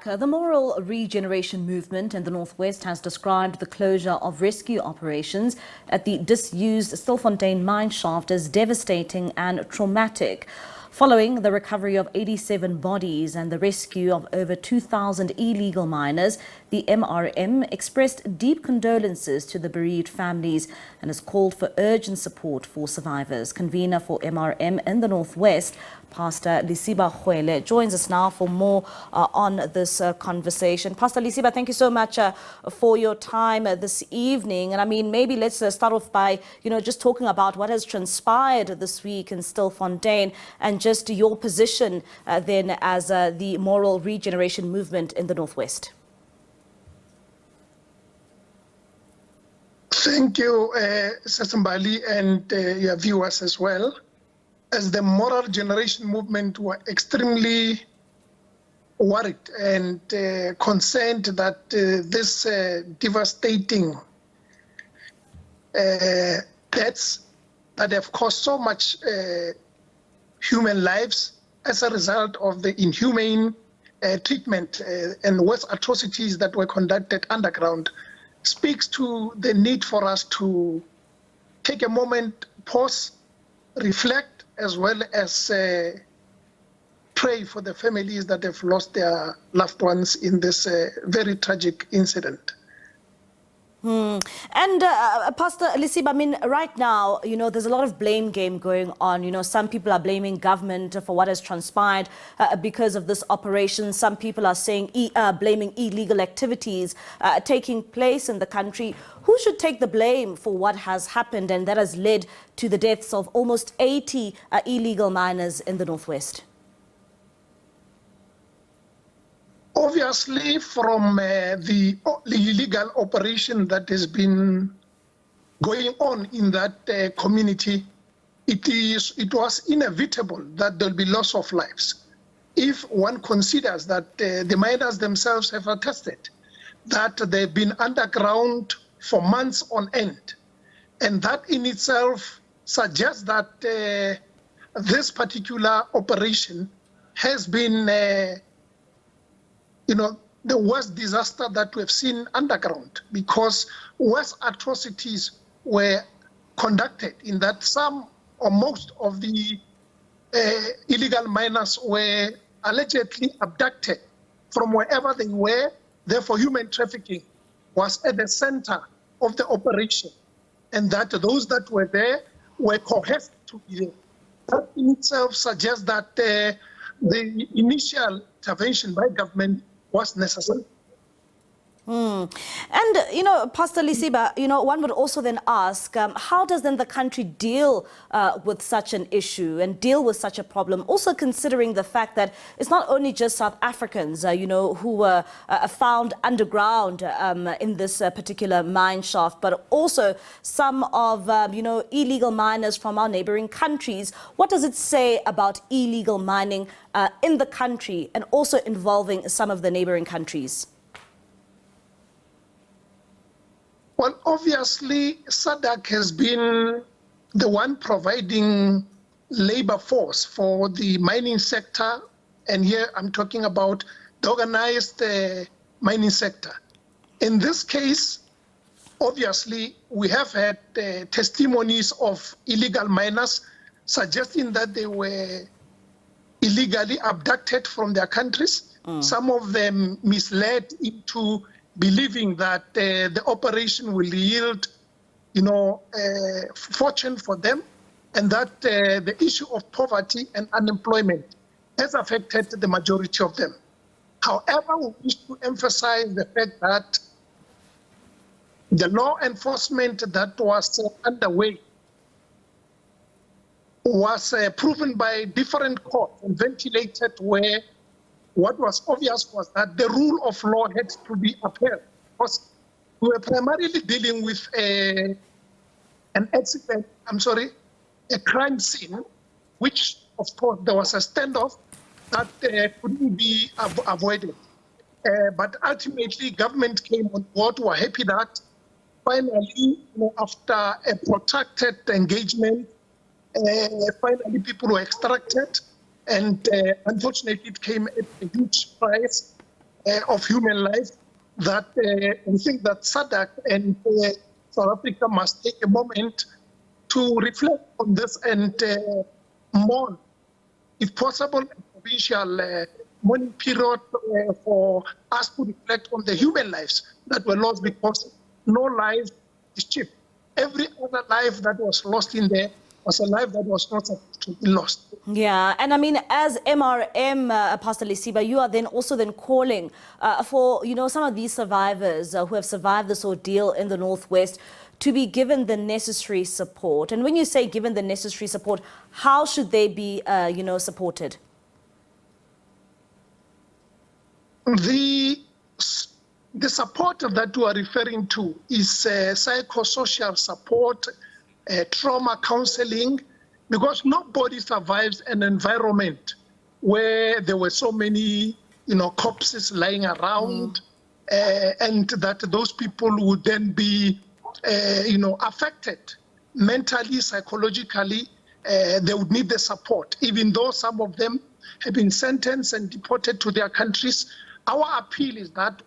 The Moral Regeneration Movement in the Northwest has described the closure of rescue operations at the disused Stilfontein Mine shaft as devastating and traumatic. Following the recovery of 87 bodies and the rescue of over 2,000 illegal miners, the MRM expressed deep condolences to the bereaved families and has called for urgent support for survivors. Convener for MRM in the Northwest, Pastor Lesiba Kgwele, joins us now for more on this conversation. Pastor Lesiba, thank you so much for your time this evening. And I mean, maybe let's start off by, just talking about what has transpired this week in Stilfontein and just your position then as the Moral Regeneration Movement in the Northwest. Thank you, Sasambali, and your viewers as well. As the Moral Regeneration Movement, were extremely worried and concerned that this devastating deaths that have cost so much human lives as a result of the inhumane treatment and worse atrocities that were conducted underground speaks to the need for us to take a moment, pause, reflect, as well as pray for the families that have lost their loved ones in this very tragic incident. And Pastor Lesiba, I mean, right now, there's a lot of blame game going on. Some people are blaming government for what has transpired because of this operation. Some people are saying blaming illegal activities taking place in the country. Who should take the blame for what has happened and that has led to the deaths of almost 80 illegal miners in the Northwest? Obviously, from the illegal operation that has been going on in that community, it was inevitable that there will be loss of lives. If one considers that the miners themselves have attested that they've been underground for months on end, and that in itself suggests that this particular operation has been the worst disaster that we've seen underground, because worse atrocities were conducted in that some or most of the illegal miners were allegedly abducted from wherever they were. Therefore, human trafficking was at the center of the operation, and that those that were there were coerced to be there. That in itself suggests that the initial intervention by government was necessary. And, Pastor Lesiba, one would also then ask, how does then the country deal with such an issue and deal with such a problem? Also considering the fact that it's not only just South Africans, who were found underground in this particular mine shaft, but also some of, illegal miners from our neighboring countries. What does it say about illegal mining in the country and also involving some of the neighboring countries? Well, obviously, SADC has been the one providing labor force for the mining sector. And here I'm talking about the organized mining sector. In this case, obviously, we have had testimonies of illegal miners suggesting that they were illegally abducted from their countries. Some of them misled into believing that the operation will yield, fortune for them, and that the issue of poverty and unemployment has affected the majority of them. However, we wish to emphasize the fact that the law enforcement that was underway was proven by different courts and ventilated, where what was obvious was that the rule of law had to be upheld, because we were primarily dealing with a crime scene, which, of course, there was a standoff that couldn't be avoided. But ultimately, government came on board. We're happy that finally, after a protracted engagement, finally people were extracted. And unfortunately, it came at a huge price. of human life, that we think that SADC and South Africa must take a moment to reflect on this and mourn, if possible, a provincial mourning period for us to reflect on the human lives that were lost, because no life is cheap. Every other life that was lost in there was a life that was not supposed to be lost. Yeah, and I mean, as MRM, Pastor Lesiba, you are then also calling for, some of these survivors who have survived this ordeal in the Northwest to be given the necessary support. And when you say given the necessary support, how should they be, supported? The support that you are referring to is psychosocial support, trauma counseling, because nobody survives an environment where there were so many, corpses lying around, and that those people would then be, affected mentally, psychologically. They would need the support, even though some of them have been sentenced and deported to their countries. Our appeal is that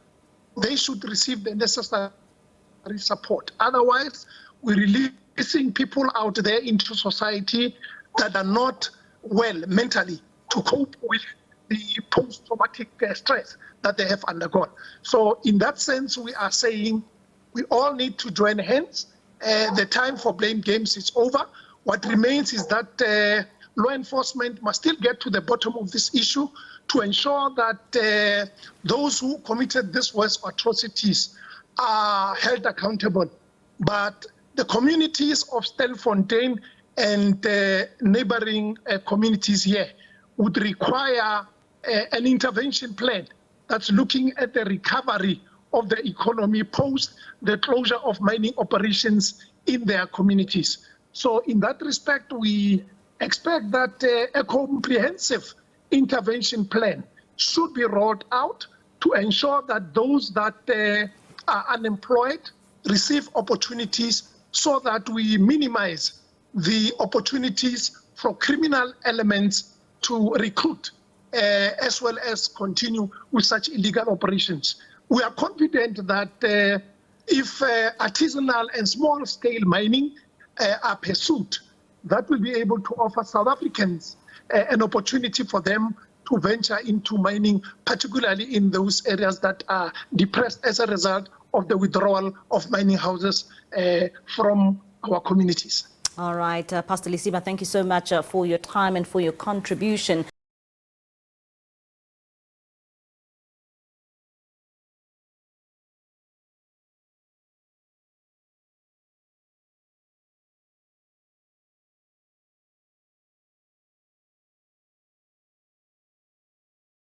they should receive the necessary support. Otherwise, we're releasing people out there into society that are not well mentally to cope with the post-traumatic stress that they have undergone. So in that sense, we are saying we all need to join hands. The time for blame games is over. What remains is that law enforcement must still get to the bottom of this issue to ensure that those who committed these worst atrocities are held accountable. But the communities of Stilfontein and neighboring communities here would require an intervention plan that's looking at the recovery of the economy post the closure of mining operations in their communities. So in that respect, we expect that a comprehensive intervention plan should be rolled out to ensure that those that are unemployed receive opportunities, so that we minimize the opportunities for criminal elements to recruit as well as continue with such illegal operations. We are confident that if artisanal and small-scale mining are pursued, that will be able to offer South Africans an opportunity for them to venture into mining, particularly in those areas that are depressed as a result of the withdrawal of mining houses from our communities. All right, Pastor Lesiba, thank you so much for your time and for your contribution.